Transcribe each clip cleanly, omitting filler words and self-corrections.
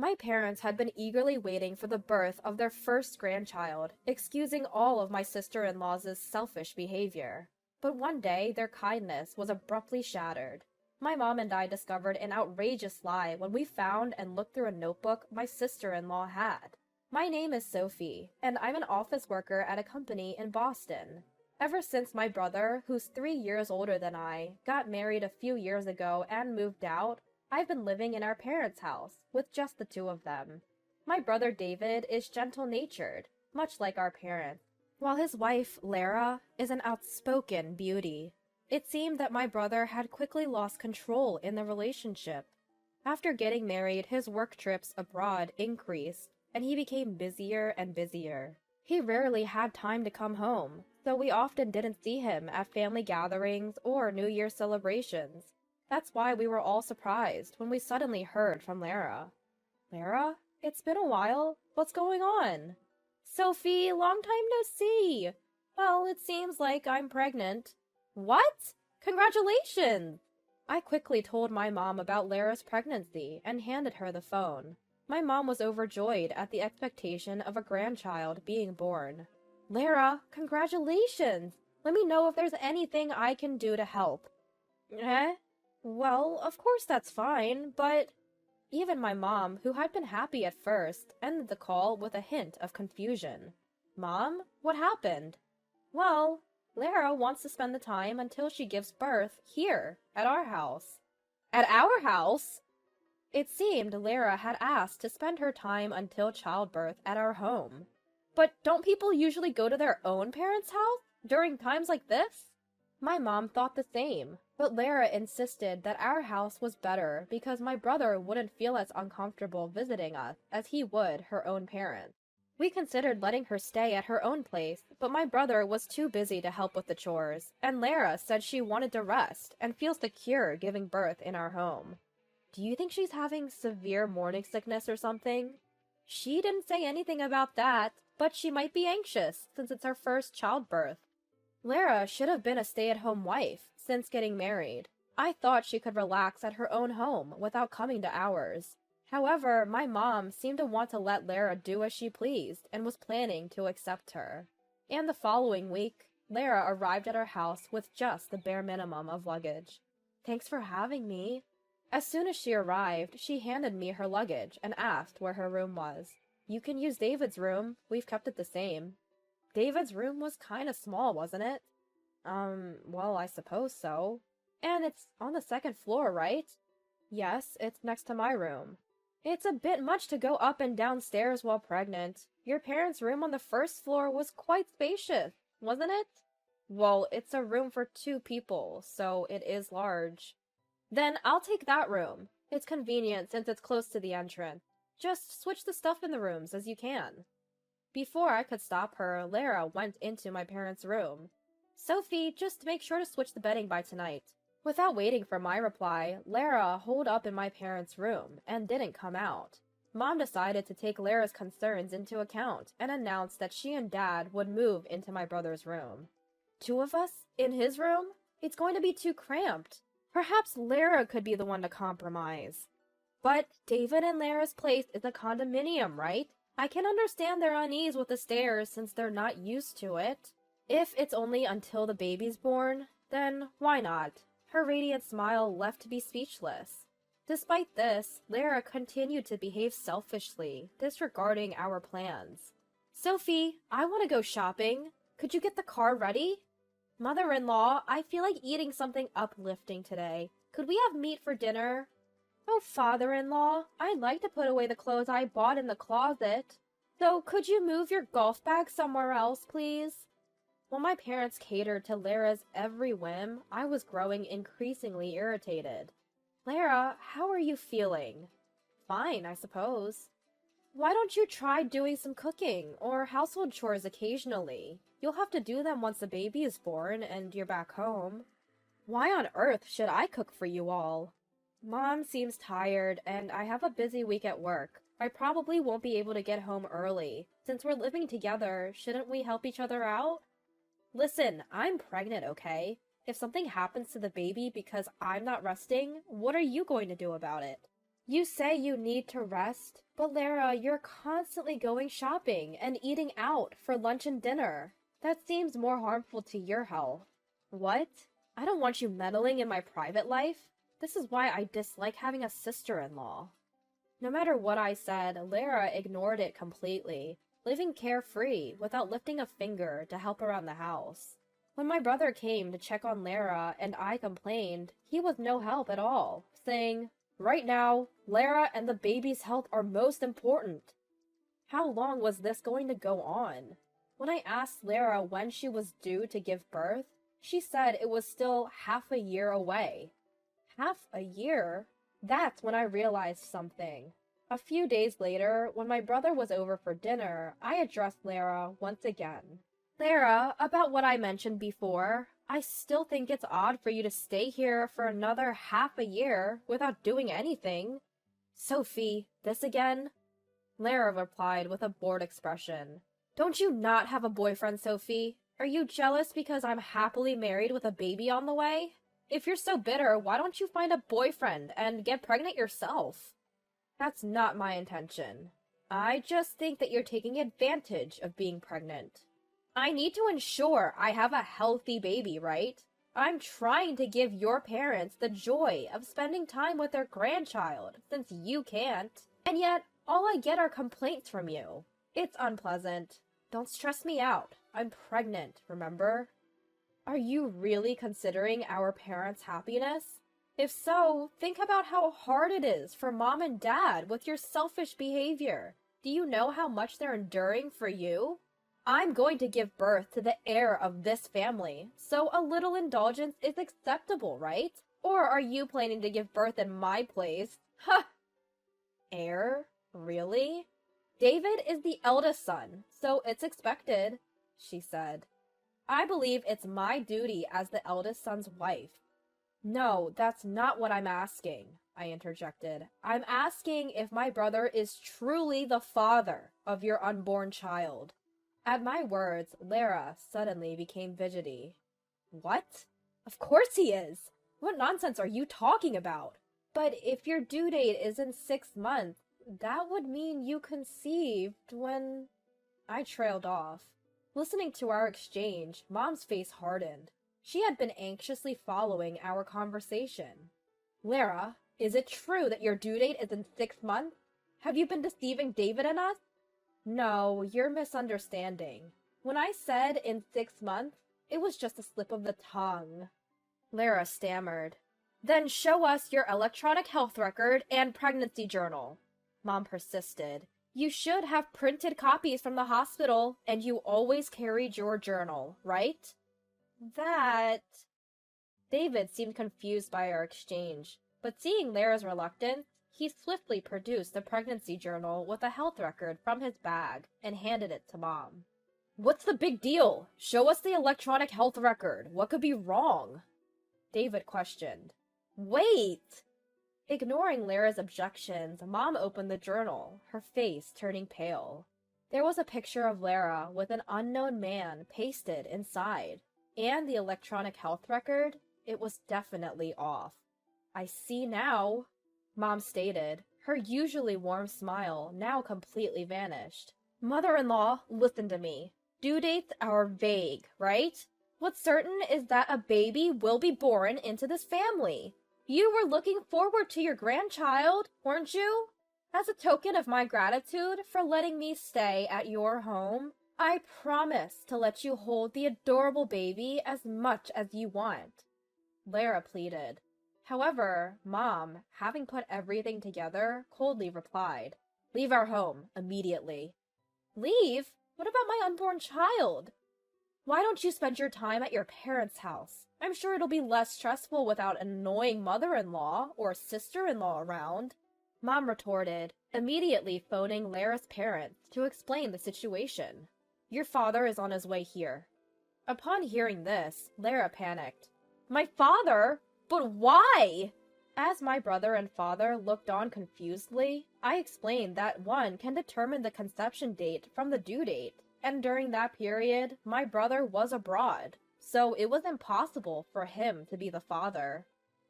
My parents had been eagerly waiting for the birth of their first grandchild, excusing all of my sister-in-law's selfish behavior. But one day, their kindness was abruptly shattered. My mom and I discovered an outrageous lie when we found and looked through a notebook my sister-in-law had. My name is Sophie, and I'm an office worker at a company in Boston. Ever since my brother, who's 3 years older than I, got married a few years ago and moved out, I've been living in our parents' house, with just the two of them. My brother David is gentle-natured, much like our parents, while his wife, Lara, is an outspoken beauty. It seemed that my brother had quickly lost control in the relationship. After getting married, his work trips abroad increased, and he became busier and busier. He rarely had time to come home, so we often didn't see him at family gatherings or New Year celebrations. That's why we were all surprised when we suddenly heard from Lara. Lara? It's been a while. What's going on? Sophie, long time no see. Well, it seems like I'm pregnant. What? Congratulations! I quickly told my mom about Lara's pregnancy and handed her the phone. My mom was overjoyed at the expectation of a grandchild being born. Lara, congratulations! Let me know if there's anything I can do to help. Eh? Well, of course that's fine, but... Even my mom, who had been happy at first, ended the call with a hint of confusion. Mom, what happened? Well, Lara wants to spend the time until she gives birth here, at our house. At our house? It seemed Lara had asked to spend her time until childbirth at our home. But don't people usually go to their own parents' house during times like this? My mom thought the same, but Lara insisted that our house was better because my brother wouldn't feel as uncomfortable visiting us as he would her own parents. We considered letting her stay at her own place, but my brother was too busy to help with the chores, and Lara said she wanted to rest and feel secure giving birth in our home. Do you think she's having severe morning sickness or something? She didn't say anything about that, but she might be anxious since it's her first childbirth. Lara should have been a stay-at-home wife since getting married. I thought she could relax at her own home without coming to ours. However, my mom seemed to want to let Lara do as she pleased and was planning to accept her. And the following week, Lara arrived at our house with just the bare minimum of luggage. Thanks for having me. As soon as she arrived, she handed me her luggage and asked where her room was. You can use David's room. We've kept it the same. David's room was kind of small, wasn't it? Well, I suppose so. And it's on the second floor, right? Yes, it's next to my room. It's a bit much to go up and down stairs while pregnant. Your parents' room on the first floor was quite spacious, wasn't it? Well, it's a room for 2 people, so it is large. Then I'll take that room. It's convenient since it's close to the entrance. Just switch the stuff in the rooms as you can. Before I could stop her, Lara went into my parents' room. Sophie, just make sure to switch the bedding by tonight. Without waiting for my reply, Lara holed up in my parents' room and didn't come out. Mom decided to take Lara's concerns into account and announced that she and Dad would move into my brother's room. 2 of us? In his room? It's going to be too cramped. Perhaps Lara could be the one to compromise. But David and Lara's place is a condominium, right? I can understand their unease with the stairs since they're not used to it. If it's only until the baby's born, then why not? Her radiant smile left me speechless. Despite this, Lara continued to behave selfishly, disregarding our plans. Sophie, I want to go shopping. Could you get the car ready? Mother-in-law, I feel like eating something uplifting today. Could we have meat for dinner? Oh, father-in-law, I'd like to put away the clothes I bought in the closet. So could you move your golf bag somewhere else, please? While my parents catered to Lara's every whim, I was growing increasingly irritated. Lara, how are you feeling? Fine, I suppose. Why don't you try doing some cooking or household chores occasionally? You'll have to do them once the baby is born and you're back home. Why on earth should I cook for you all? Mom seems tired, and I have a busy week at work. I probably won't be able to get home early. Since we're living together, shouldn't we help each other out? Listen, I'm pregnant, okay? If something happens to the baby because I'm not resting, what are you going to do about it? You say you need to rest, but Lara, you're constantly going shopping and eating out for lunch and dinner. That seems more harmful to your health. What? I don't want you meddling in my private life. This is why I dislike having a sister-in-law. No matter what I said, Lara ignored it completely, living carefree without lifting a finger to help around the house. When my brother came to check on Lara and I complained, he was no help at all, saying, "Right now, Lara and the baby's health are most important." How long was this going to go on? When I asked Lara when she was due to give birth, she said it was still half a year away. Half a year? That's when I realized something. A few days later, when my brother was over for dinner, I addressed Lara once again. "Lara, about what I mentioned before, I still think it's odd for you to stay here for another half a year without doing anything." "Sophie, this again?" Lara replied with a bored expression. "Don't you not have a boyfriend, Sophie? Are you jealous because I'm happily married with a baby on the way? If you're so bitter, why don't you find a boyfriend and get pregnant yourself?" "That's not my intention. I just think that you're taking advantage of being pregnant. I need to ensure I have a healthy baby, right? I'm trying to give your parents the joy of spending time with their grandchild, since you can't. And yet, all I get are complaints from you. It's unpleasant. Don't stress me out. I'm pregnant, remember?" Are you really considering our parents' happiness? If so, think about how hard it is for mom and dad with your selfish behavior. Do you know how much they're enduring for you? I'm going to give birth to the heir of this family, so a little indulgence is acceptable, right? Or are you planning to give birth in my place? Ha! Heir? Really? David is the eldest son, so it's expected, she said. I believe it's my duty as the eldest son's wife. No, that's not what I'm asking, I interjected. I'm asking if my brother is truly the father of your unborn child. At my words, Lara suddenly became fidgety. What? Of course he is! What nonsense are you talking about? But if your due date is in 6 months, that would mean you conceived when... I trailed off. Listening to our exchange, Mom's face hardened. She had been anxiously following our conversation. "Lara, is it true that your due date is in 6 months? Have you been deceiving David and us?" "No, you're misunderstanding. When I said in 6 months, it was just a slip of the tongue." Lara stammered. "Then show us your electronic health record and pregnancy journal." Mom persisted. "You should have printed copies from the hospital, and you always carried your journal, right?" That... David seemed confused by our exchange, but seeing Lara's reluctance, he swiftly produced the pregnancy journal with a health record from his bag and handed it to Mom. "What's the big deal? Show us the electronic health record. What could be wrong?" David questioned. "Wait!" Ignoring Lara's objections, Mom opened the journal, her face turning pale. There was a picture of Lara with an unknown man pasted inside, and the electronic health record, it was definitely off. "I see now," Mom stated, her usually warm smile now completely vanished. "Mother-in-law, listen to me. Due dates are vague, right? What's certain is that a baby will be born into this family. You were looking forward to your grandchild, weren't you? As a token of my gratitude for letting me stay at your home, I promise to let you hold the adorable baby as much as you want." Lara pleaded. However, Mom, having put everything together, coldly replied, "Leave our home immediately." "Leave? What about my unborn child?" "Why don't you spend your time at your parents' house? I'm sure it'll be less stressful without an annoying mother-in-law or sister-in-law around," Mom retorted, immediately phoning Lara's parents to explain the situation. "Your father is on his way here." Upon hearing this, Lara panicked. "My father? But why?" As my brother and father looked on confusedly, I explained that one can determine the conception date from the due date, and during that period, my brother was abroad, so it was impossible for him to be the father.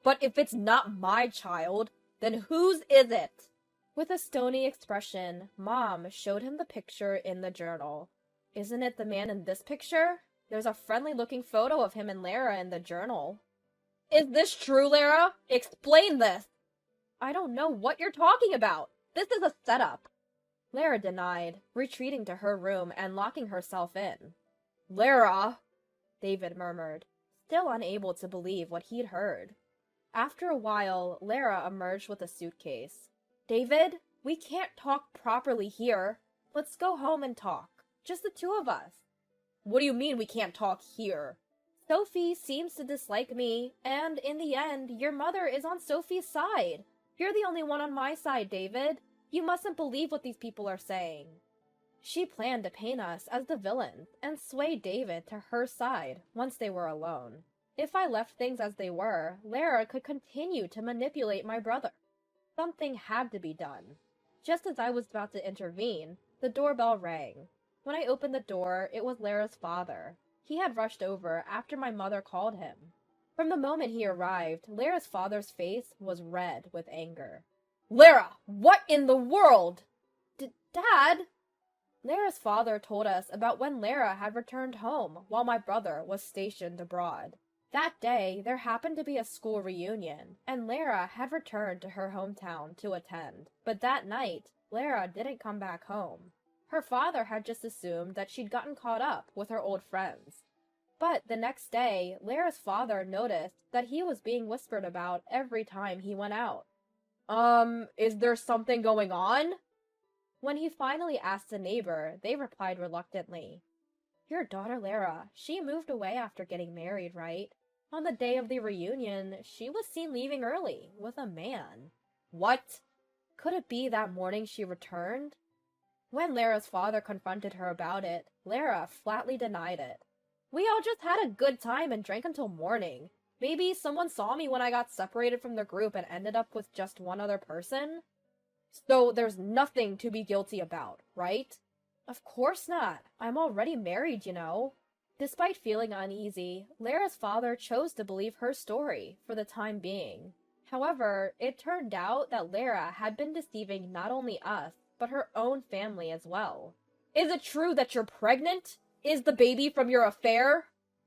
"But if it's not my child, Then whose is it? With a stony expression, Mom showed him the picture in the journal. Isn't it the man in this picture? There's a friendly-looking photo of him and Lara in the journal. Is this true, Lara? Explain this! I don't know what you're talking about. This is a setup. Lara denied, retreating to her room and locking herself in. Lara, David murmured, still unable to believe what he'd heard. After a while, Lara emerged with a suitcase. David, we can't talk properly here. Let's go home and talk. Just the two of us. What do you mean we can't talk here? Sophie seems to dislike me, and in the end, your mother is on Sophie's side. You're the only one on my side, David. You mustn't believe what these people are saying. She planned to paint us as the villains and sway David to her side once they were alone. If I left things as they were, Lara could continue to manipulate my brother. Something had to be done. Just as I was about to intervene, the doorbell rang. When I opened the door, it was Lara's father. He had rushed over after my mother called him. From the moment he arrived, Lara's father's face was red with anger. Lara, what in the world? Dad? Lara's father told us about when Lara had returned home while my brother was stationed abroad. That day, there happened to be a school reunion, and Lara had returned to her hometown to attend. But that night, Lara didn't come back home. Her father had just assumed that she'd gotten caught up with her old friends. But the next day, Lara's father noticed that he was being whispered about every time he went out. Is there something going on? When he finally asked a neighbor, they replied reluctantly. Your daughter Lara, she moved away after getting married, right? On the day of the reunion, she was seen leaving early with a man. What? Could it be that morning she returned? When Lara's father confronted her about it, Lara flatly denied it. We all just had a good time and drank until morning. Maybe someone saw me when I got separated from the group and ended up with just one other person? So there's nothing to be guilty about, right? Of course not. I'm already married, you know. Despite feeling uneasy, Lara's father chose to believe her story for the time being. However, it turned out that Lara had been deceiving not only us, but her own family as well. Is it true that you're pregnant? Is the baby from your affair?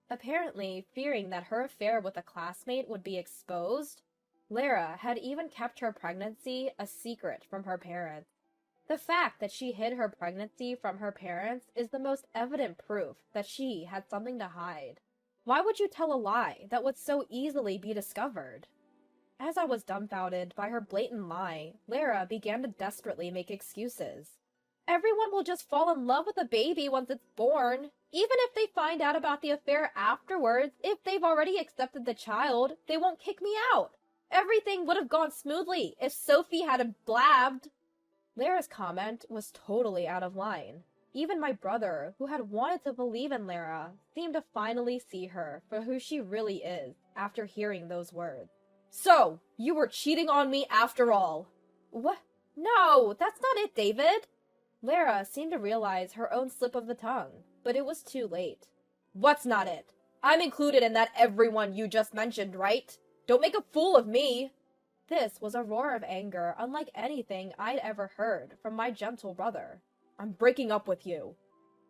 Apparently, fearing that her affair with a classmate would be exposed, Lara had even kept her pregnancy a secret from her parents. The fact that she hid her pregnancy from her parents is the most evident proof that she had something to hide. Why would you tell a lie that would so easily be discovered? As I was dumbfounded by her blatant lie, Lara began to desperately make excuses. Everyone will just fall in love with a baby once it's born. Even if they find out about the affair afterwards, if they've already accepted the child, they won't kick me out. Everything would have gone smoothly if Sophie hadn't blabbed. Lara's comment was totally out of line. Even my brother, who had wanted to believe in Lara, seemed to finally see her for who she really is after hearing those words. So, you were cheating on me after all. What? No, that's not it, David. Lara seemed to realize her own slip of the tongue, but it was too late. What's not it? I'm included in that everyone you just mentioned, right? Don't make a fool of me. This was a roar of anger unlike anything I'd ever heard from my gentle brother. I'm breaking up with you.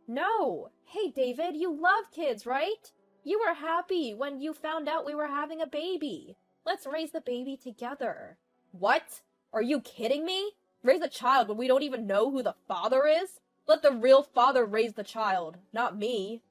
No! Hey, David, you love kids, right? You were happy when you found out we were having a baby. Let's raise the baby together. What? Are you kidding me? Raise a child when we don't even know who the father is? Let the real father raise the child, not me.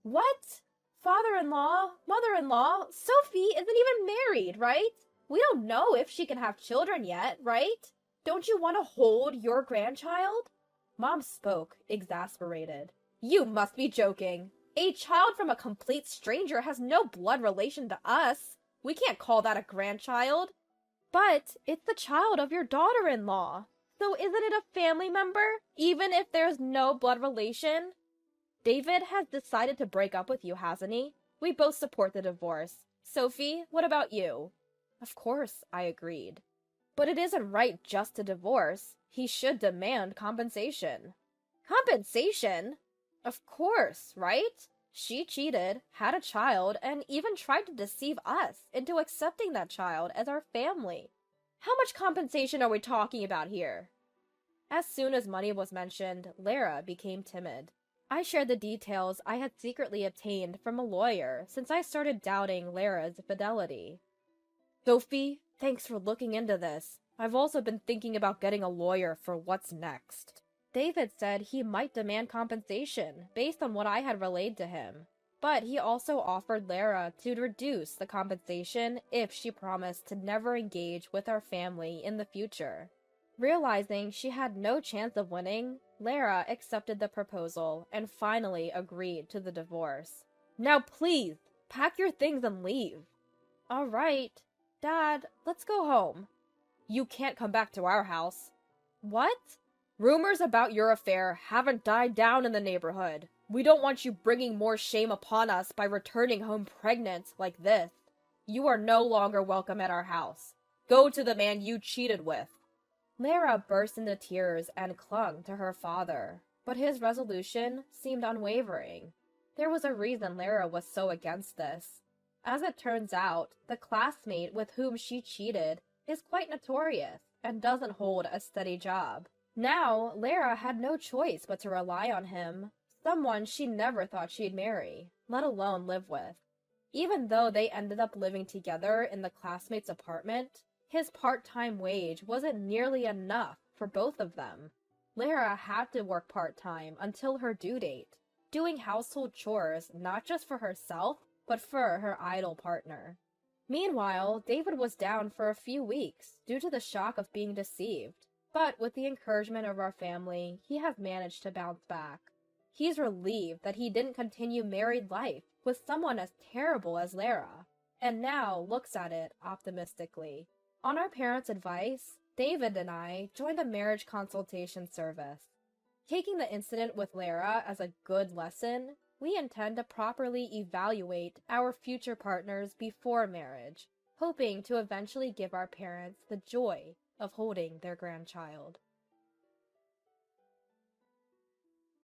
What? Father-in-law? Mother-in-law? Sophie isn't even married, right? We don't know if she can have children yet, right? Don't you want to hold your grandchild? Mom spoke, exasperated. You must be joking. A child from a complete stranger has no blood relation to us. We can't call that a grandchild. But it's the child of your daughter-in-law. So isn't it a family member, even if there's no blood relation? David has decided to break up with you, hasn't he? We both support the divorce. Sophie, what about you? Of course, I agreed. But it isn't right just to divorce. He should demand compensation. Compensation? Of course, right? She cheated, had a child, and even tried to deceive us into accepting that child as our family. How much compensation are we talking about here? As soon as money was mentioned, Lara became timid. I shared the details I had secretly obtained from a lawyer since I started doubting Lara's fidelity. Sophie, thanks for looking into this. I've also been thinking about getting a lawyer for what's next. David said he might demand compensation based on what I had relayed to him, but he also offered Lara to reduce the compensation if she promised to never engage with our family in the future. Realizing she had no chance of winning, Lara accepted the proposal and finally agreed to the divorce. Now please, pack your things and leave. All right. Dad, let's go home. You can't come back to our house. What? Rumors about your affair haven't died down in the neighborhood. We don't want you bringing more shame upon us by returning home pregnant like this. You are no longer welcome at our house. Go to the man you cheated with. Lara burst into tears and clung to her father, but his resolution seemed unwavering. There was a reason Lara was so against this. As it turns out, the classmate with whom she cheated is quite notorious and doesn't hold a steady job. Now, Lara had no choice but to rely on him, someone she never thought she'd marry, let alone live with. Even though they ended up living together in the classmate's apartment, his part-time wage wasn't nearly enough for both of them. Lara had to work part-time until her due date, doing household chores not just for herself, but for her idle partner. Meanwhile, David was down for a few weeks due to the shock of being deceived, but with the encouragement of our family, he has managed to bounce back. He's relieved that he didn't continue married life with someone as terrible as Lara, and now looks at it optimistically. On our parents' advice, David and I joined a marriage consultation service. Taking the incident with Lara as a good lesson, we intend to properly evaluate our future partners before marriage, hoping to eventually give our parents the joy of holding their grandchild.